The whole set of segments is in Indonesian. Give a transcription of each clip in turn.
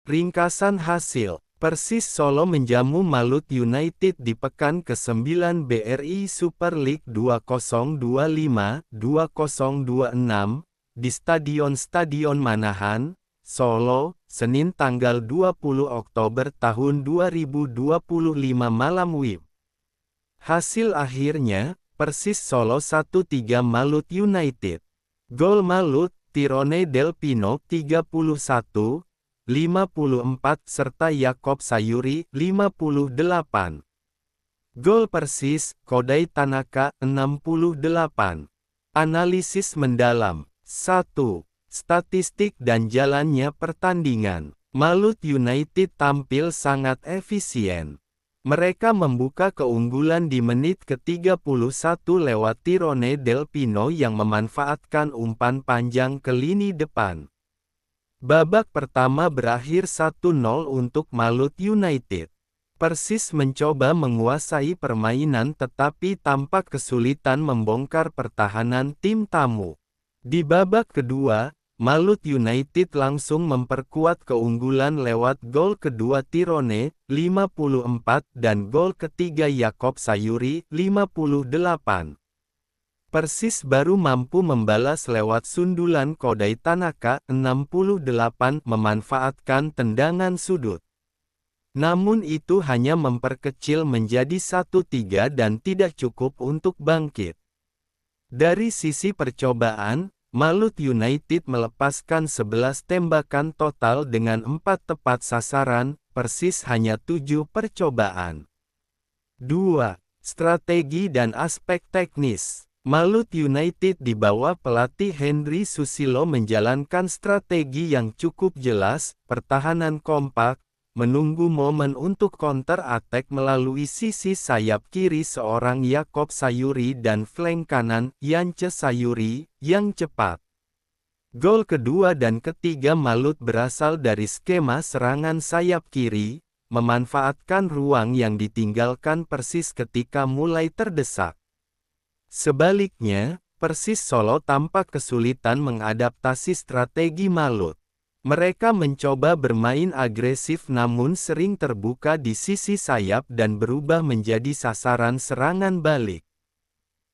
Ringkasan hasil, Persis Solo menjamu Malut United di pekan ke-9 BRI Super League 2025-2026, di Stadion Manahan, Solo, Senin tanggal 20 Oktober tahun 2025 malam WIB. Hasil akhirnya, Persis Solo 1-3 Malut United. Gol Malut, Tirone Del Pino 31, 54 serta Yakob Sayuri 58. Gol Persis, Kodai Tanaka 68. Analisis mendalam. 1. Statistik dan jalannya pertandingan. Malut United tampil sangat efisien. Mereka membuka keunggulan di menit ke-31 lewat Tirone Del Pino yang memanfaatkan umpan panjang ke lini depan. Babak pertama berakhir 1-0 untuk Malut United. Persis mencoba menguasai permainan tetapi tampak kesulitan membongkar pertahanan tim tamu. Di babak kedua, Malut United langsung memperkuat keunggulan lewat gol kedua Tirone, 54 dan gol ketiga Yakob Sayuri, 58. Persis baru mampu membalas lewat sundulan Kodai Tanaka, 68 memanfaatkan tendangan sudut. Namun itu hanya memperkecil menjadi 1-3 dan tidak cukup untuk bangkit. Dari sisi percobaan, Malut United melepaskan 11 tembakan total dengan 4 tepat sasaran, Persis hanya 7 percobaan. 2. Strategi dan aspek teknis. Malut United di bawah pelatih Henry Susilo menjalankan strategi yang cukup jelas, pertahanan kompak, menunggu momen untuk counter attack melalui sisi sayap kiri seorang Yakob Sayuri dan flank kanan, Yance Sayuri, yang cepat. Gol kedua dan ketiga Malut berasal dari skema serangan sayap kiri, memanfaatkan ruang yang ditinggalkan Persis ketika mulai terdesak. Sebaliknya, Persis Solo tampak kesulitan mengadaptasi strategi Malut. Mereka mencoba bermain agresif namun sering terbuka di sisi sayap dan berubah menjadi sasaran serangan balik.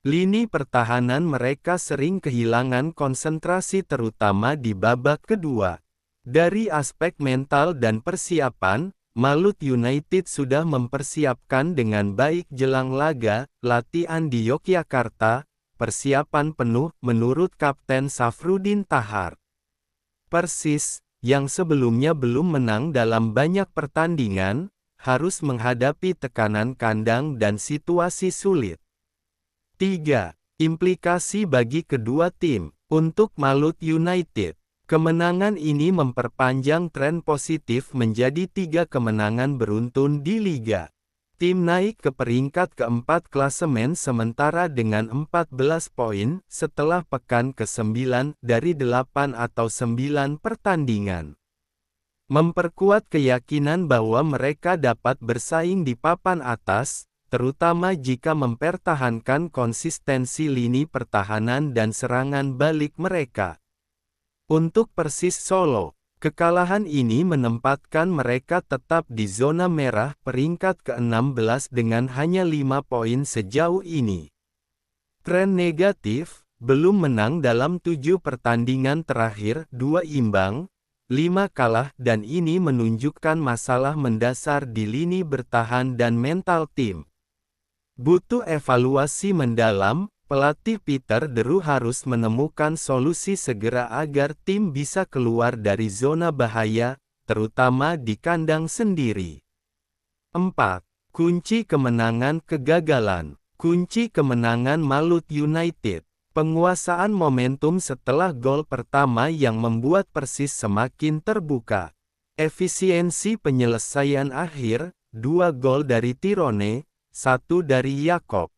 Lini pertahanan mereka sering kehilangan konsentrasi terutama di babak kedua. Dari aspek mental dan persiapan, Malut United sudah mempersiapkan dengan baik jelang laga, latihan di Yogyakarta, persiapan penuh menurut Kapten Safrudin Tahar. Persis, yang sebelumnya belum menang dalam banyak pertandingan, harus menghadapi tekanan kandang dan situasi sulit. 3. Implikasi bagi kedua tim. Untuk Malut United, kemenangan ini memperpanjang tren positif menjadi 3 kemenangan beruntun di liga. Tim naik ke peringkat keempat klasemen sementara dengan 14 poin setelah pekan ke-9 dari 8 atau 9 pertandingan. Memperkuat keyakinan bahwa mereka dapat bersaing di papan atas, terutama jika mempertahankan konsistensi lini pertahanan dan serangan balik mereka. Untuk Persis Solo, kekalahan ini menempatkan mereka tetap di zona merah peringkat ke-16 dengan hanya 5 poin sejauh ini. Tren negatif, belum menang dalam 7 pertandingan terakhir, 2 imbang, 5 kalah dan ini menunjukkan masalah mendasar di lini bertahan dan mental tim. Butuh evaluasi mendalam. Pelatih Peter Deru harus menemukan solusi segera agar tim bisa keluar dari zona bahaya, terutama di kandang sendiri. 4. Kunci kemenangan kegagalan. Kunci kemenangan Malut United. Penguasaan momentum setelah gol pertama yang membuat Persis semakin terbuka. Efisiensi penyelesaian akhir, 2 gol dari Tirone, 1 dari Yakob.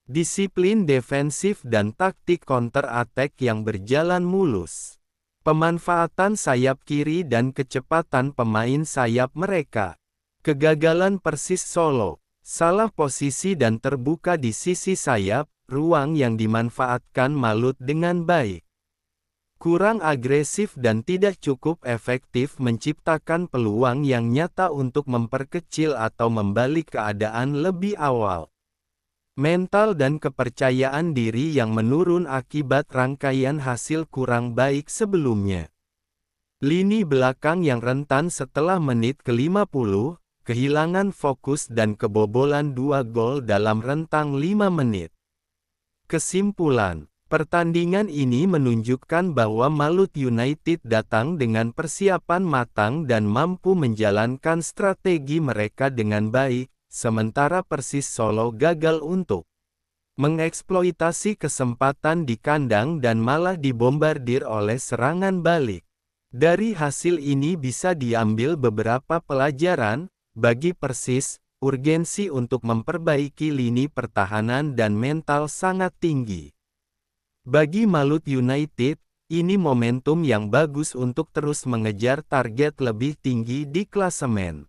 Disiplin defensif dan taktik counter attack yang berjalan mulus. Pemanfaatan sayap kiri dan kecepatan pemain sayap mereka. Kegagalan Persis Solo. Salah posisi dan terbuka di sisi sayap, ruang yang dimanfaatkan Malut dengan baik. kurang agresif dan tidak cukup efektif menciptakan peluang yang nyata untuk memperkecil atau membalik keadaan lebih awal. Mental dan kepercayaan diri yang menurun akibat rangkaian hasil kurang baik sebelumnya. Lini belakang yang rentan setelah menit ke-50, kehilangan fokus dan kebobolan 2 gol dalam rentang 5 menit. Kesimpulan, pertandingan ini menunjukkan bahwa Malut United datang dengan persiapan matang dan mampu menjalankan strategi mereka dengan baik, sementara Persis Solo gagal untuk mengeksploitasi kesempatan di kandang dan malah dibombardir oleh serangan balik. Dari hasil ini bisa diambil beberapa pelajaran, bagi Persis, urgensi untuk memperbaiki lini pertahanan dan mental sangat tinggi. Bagi Malut United, ini momentum yang bagus untuk terus mengejar target lebih tinggi di klasemen.